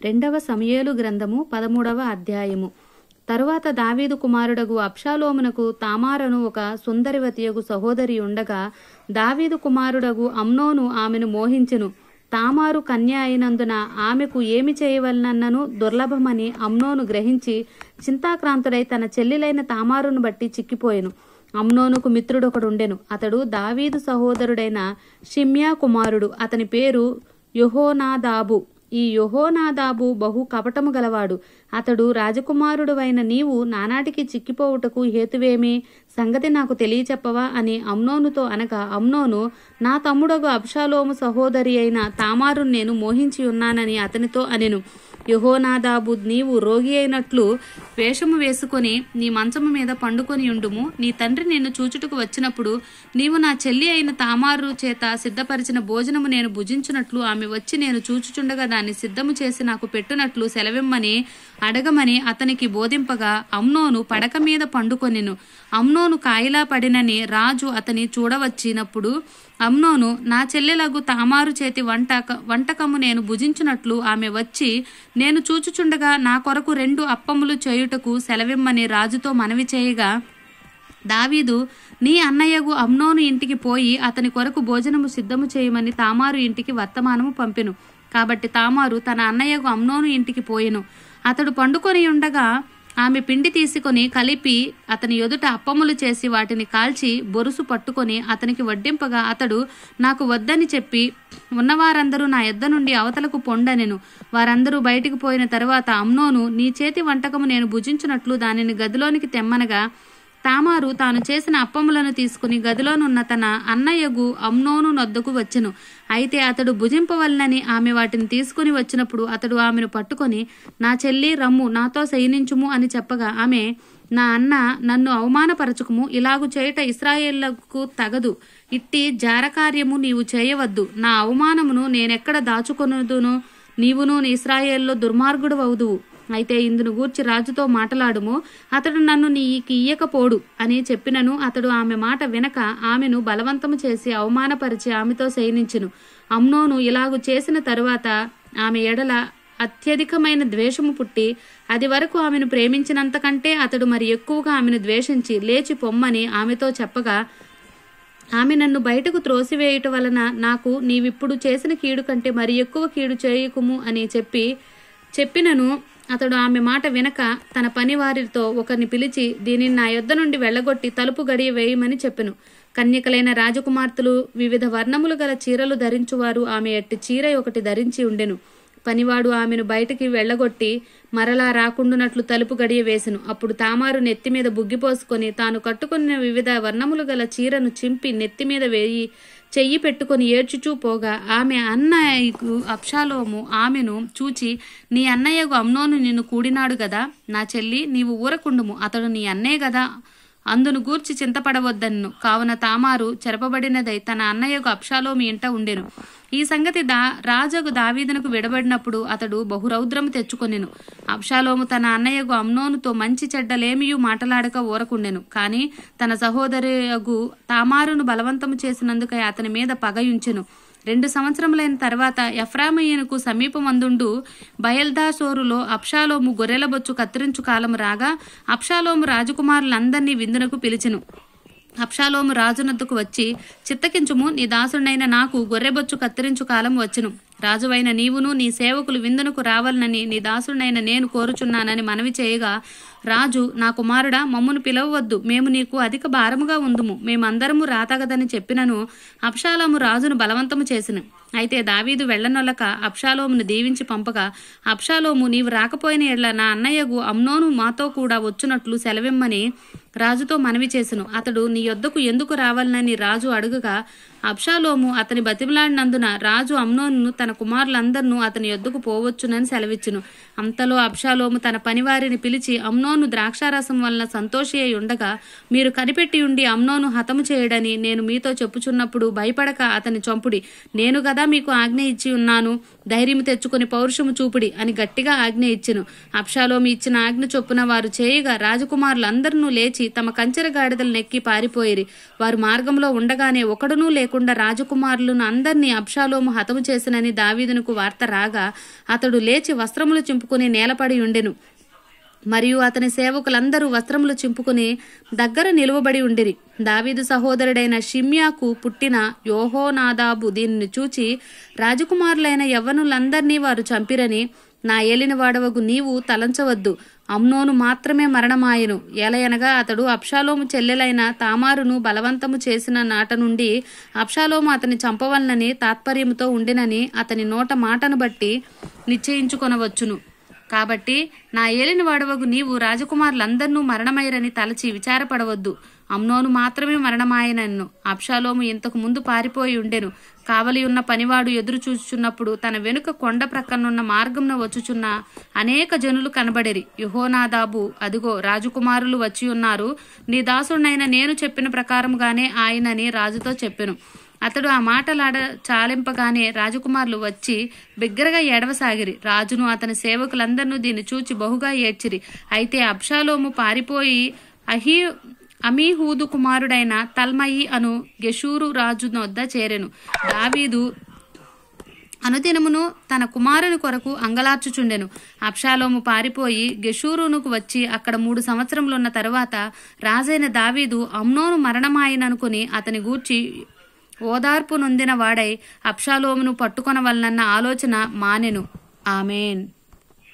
రెండవ సమూయేలు గ్రంథము 13వ అధ్యాయము. తరువాత దావీదు కుమారుడగు అబ్షాలోమునకు తామారను ఒక సుందరివతియగు సహోదరి ఉండగా, దావీదు కుమారుడగు అమ్నోను ఆమెను మోహించెను. తామారు కన్య అయినందున ఆమెకు ఏమి చేయవలనన్నను దుర్లభమని అమ్నోను గ్రహించి చింతాక్రాంతుడై తన చెల్లెలైన తామారును బట్టి చిక్కిపోయెను. అమ్నోనుకు మిత్రుడొకడుండెను. అతడు దావీదు సహోదరుడైన షిమ్యా కుమారుడు. అతని పేరు యెహోనాదాబు. ఈ యెహోనాదాబు బహు కపటము గలవాడు. అతడు, రాజకుమారుడువైన నీవు నానాటికి చిక్కిపోవుటకు హేతువేమి? సంగతి నాకు తెలియచెప్పవా అని అమ్నోనుతో అనగా, అమ్నోను, నా తమ్ముడగు అబ్షాలోము సహోదరి అయిన తామారును నేను మోహించి ఉన్నానని అతనితో అనెను. యెహోనాదాబు, నీవు రోగి అయినట్లు వేషము వేసుకొని నీ మంచము మీద పండుకొని ఉండుము. నీ తండ్రి నిన్ను చూచుటకు వచ్చినప్పుడు నీవు నా చెల్లి అయిన తామారు చేత సిద్ధపరిచిన భోజనము నేను భుజించున్నట్లు ఆమె వచ్చి నేను చూచుచుండగా దాన్ని సిద్ధము చేసి నాకు పెట్టునట్లు సెలవిమ్మని అడగమని అతనికి బోధింపగా, అమ్నోను పడక మీద పండుకొనెను. అమ్నోను కాయిలా పడినని రాజు అతని చూడవచ్చినప్పుడు అమ్నోను, నా చెల్లెలగు తామారు చేతి వంటకము నేను భుజించున్నట్లు ఆమె వచ్చి నేను చూచుచుండగా నా కొరకు 2 అప్పములు చేయుటకు సెలవిమ్మని రాజుతో మనవి చేయగా, దావీదు నీ అన్నయ్యగు అమ్నోను ఇంటికి పోయి అతని కొరకు భోజనము సిద్ధము చేయమని తామారు ఇంటికి వర్తమానము పంపెను. కాబట్టి తామారు తన అన్నయ్యగు అమ్నోను ఇంటికి పోయెను. అతడు పండుకొని ఉండగా ఆమె పిండి తీసుకొని కలిపి అతని ఎదుట అప్పములు చేసి వాటిని కాల్చి బొరుసు పట్టుకొని అతనికి వడ్డింపగా, అతడు నాకు వద్దని చెప్పి ఉన్నవారందరూ నా యొద్ద నుండి అవతలకు పొండనెను. వారందరూ బయటికి పోయిన తరువాత అమ్నోను, నీ చేతి వంటకము నేను భుజించున్నట్లు దానిని గదిలోనికి తెమ్మనగా, తామారు తాను చేసిన అప్పములను తీసుకుని గదిలోనున్న తన అన్నయ్యగు అమ్నోను నొద్దకు వచ్చెను. అయితే అతడు భుజింపవలనని ఆమె వాటిని తీసుకుని వచ్చినప్పుడు అతడు ఆమెను పట్టుకొని, నా చెల్లి రమ్ము, నాతో శయనించుము అని చెప్పగా, ఆమె, నా అన్న, నన్ను అవమానపరచుకుము, ఇలాగు చేయుట ఇశ్రాయేలుకు తగదు. ఇట్టి జారకార్యము నీవు చేయవద్దు. నా అవమానమును నేనెక్కడ దాచుకొనుదును? నీవును ఇశ్రాయేలులో దుర్మార్గుడు అవుదువు. అయితే ఇందును గూర్చి రాజుతో మాటలాడుము, అతడు నన్ను నీకి ఇయ్యకపోడు అని చెప్పినను అతడు ఆమె మాట వినక ఆమెను బలవంతము చేసి అవమానపరిచి ఆమెతో శయనించెను. అమ్నోను ఇలాగు చేసిన తరువాత ఆమె ఎడల అత్యధికమైన ద్వేషము పుట్టి అది వరకు ఆమెను ప్రేమించినంతకంటే అతడు మరి ఎక్కువగా ఆమెను ద్వేషించి లేచి పొమ్మని ఆమెతో చెప్పగా, ఆమె నన్ను బయటకు త్రోసివేయుట వలన నాకు నీవిప్పుడు చేసిన కీడు కంటే మరి ఎక్కువ కీడు చేయకుము అని చెప్పినను అతడు ఆమె మాట వినక తన పనివారితో ఒకరిని పిలిచి, దీనిని నా యొద్ద నుండి వెళ్ళగొట్టి తలుపు గడియ వేయమని చెప్పెను. కన్యకలైన రాజకుమార్తెలు వివిధ వర్ణములు గల చీరలు ధరించువారు ఆమె ఎట్టి చీర ఒకటి ధరించి ఉండెను. పనివాడు ఆమెను బయటికి వెళ్ళగొట్టి మరలా రాకుండునట్లు తలుపు గడియ వేసెను. అప్పుడు తామారు నెత్తిమీద బుగ్గిపోసుకొని తాను కట్టుకున్న వివిధ వర్ణములు గల చీరను చింపి నెత్తిమీద వేయి చెయ్యి పెట్టుకుని ఏడ్చుచూ పోగా, ఆమె అన్నయ్యకు అబ్షాలోము ఆమెను చూచి, నీ అన్నయ్యకు అమ్నోను నిన్ను కూడినాడు గదా, నా చెల్లి, నీవు ఊరకుండుము, అతడు నీ అన్నే గదా, అందును గూర్చి చింతపడవద్దన్ను. కావున తామారు చెరపబడినదై తన అన్నయ్యకు అబ్షాలోము ఇంట ఉండెను. ఈ సంగతి రాజగు దావీదునకు విడబడినప్పుడు అతడు బహురౌద్రము తెచ్చుకొనెను. అబ్షాలోము తన అన్నయ్యకు అమ్నోనుతో మంచి చెడ్డలేమియూ మాటలాడక ఊరకుండెను. కాని తన సహోదరియగు తామారును బలవంతము చేసినందుకై అతని మీద పగయుంచెను. 2 సంవత్సరములైన తర్వాత ఎఫ్రాయిమునకు సమీపమందుండు బయల్దాసోరులో అబ్షాలోము గొర్రెల బొచ్చు కత్తిరించు కాలము రాగా అబ్షాలోము రాజకుమారులందరినీ విందునకు పిలిచెను. అబ్షాలోము రాజునొద్దకు వచ్చి, చిత్తకించుము, నీ దాసుడైన నాకు గొర్రెబొచ్చు కత్తిరించు కాలం వచ్చును. రాజువైన నీవును నీ సేవకులు విందునకు రావాలనని నీ దాసుడైన నేను కోరుచున్నానని మనవి చేయగా, రాజు, నా కుమారుడా, మమ్మును పిలవవద్దు, మేము నీకు అధిక భారముగా ఉందుము, మేమందరము రాతగదని చెప్పినను అబ్షాలోము రాజును బలవంతము చేసెను. అయితే దావీదు వెళ్ళనొల్లక అబ్షాలోమును దీవించి పంపగా, అబ్షాలోము, నీవు రాకపోయిన ఎడ్ల నా అన్నయ్యగు అమ్నోను మాతో కూడా వచ్చునట్లు సెలవిమ్మని రాజుతో మనవి చేసెను. అతడు నీ యొద్దకు ఎందుకు రావాలనని రాజు అడుగగా, అబ్షాలోము అతని బతిమలాడినందున రాజు అమ్నోను తన కుమారులందరినూ అతని యొద్దకు పోవచ్చునని సెలవిచ్చును. అంతలో అబ్షాలోము తన పనివారిని పిలిచి, అమ్నోను ద్రాక్షారసం వలన సంతోషి అయి ఉండగా మీరు కనిపెట్టి ఉండి అమ్నోను హతము చేయడని నేను మీతో చెప్పుచున్నప్పుడు భయపడక అతని చంపుడి. నేను గదా మీకు ఆజ్ఞ ఇచ్చి ఉన్నాను. ధైర్యము తెచ్చుకుని పౌరుషము చూపుడి అని గట్టిగా ఆజ్ఞ ఇచ్చెను. అబ్షాలోము ఇచ్చిన ఆజ్ఞ చొప్పున వారు చేయగా రాజకుమారులందరూ లేచి తమ కంచెర గాడిదలు నెక్కి పారిపోయిరి. వారు మార్గంలో ఉండగానే ఒకడునూ లేకుండా రాజకుమారులను అందరినీ అబ్షాలోము హతము చేసినని దావీదునకు వార్త రాగా అతడు లేచి వస్త్రములు చింపుకుని నేలపడి ఉండెను. మరియు అతని సేవకులందరూ వస్త్రములు చింపుకుని దగ్గర నిలువబడి ఉండిరి. దావీదు సహోదరుడైన షిమ్యాకు పుట్టిన యోహోనాదాబు దీనిని చూచి, రాజకుమారులైన యవ్వనులందరినీ వారు చంపిరని నా ఏలిన వాడవగు నీవు తలంచవద్దు, అమ్నోను మాత్రమే మరణమాయెను. ఎలయనగా అతడు అబ్షాలోము చెల్లెలైన తామారును బలవంతము చేసిన నాట నుండి అబ్షాలోము అతని చంపవలనని తాత్పర్యముతో ఉండినని అతని నోట మాటను బట్టి నిశ్చయించుకొనవచ్చును. కాబట్టి నా ఏలిన వాడవగు నీవు రాజకుమారులందరినూ మరణమైరని తలచి విచారపడవద్దు, అమ్నోను మాత్రమే మరణమాయనన్ను. అబ్షాలోము ఇంతకు ముందు పారిపోయి ఉండెను. కావలి ఉన్న పనివాడు ఎదురు చూచుచున్నప్పుడు తన వెనుక కొండ ప్రక్కనున్న మార్గంన వచ్చుచున్న అనేక జనులు కనబడిరి. యెహోనాదాబు, అదిగో రాజకుమారులు వచ్చి ఉన్నారు, నీ దాసుడైన నేను చెప్పిన ప్రకారముగానే ఆయనని రాజుతో చెప్పెను. అతడు ఆ మాటలాడ చాలింపగానే రాజకుమారులు వచ్చి బిగ్గరగా ఏడవసాగిరి. రాజును అతని సేవకులందరినూ దీన్ని చూచి బహుగా ఏడ్చిరి. అయితే అబ్షాలోము పారిపోయి అమీహూదు కుమారుడైన తల్మయి అను గెషూరు రాజు వద్ద చేరెను. దావీదు అనుదినమును తన కుమారుని కొరకు అంగలార్చుచుండెను. అబ్షాలోము పారిపోయి గెషూరునుకు వచ్చి అక్కడ 3 సంవత్సరములున్న తరువాత రాజైన దావీదు అమ్నోను మరణమాయననుకుని అతని గూర్చి ఓదార్పు నొందిన వాడై అబ్షాలోమును పట్టుకొనవలనన్న ఆలోచన మానెను. ఆమేన్.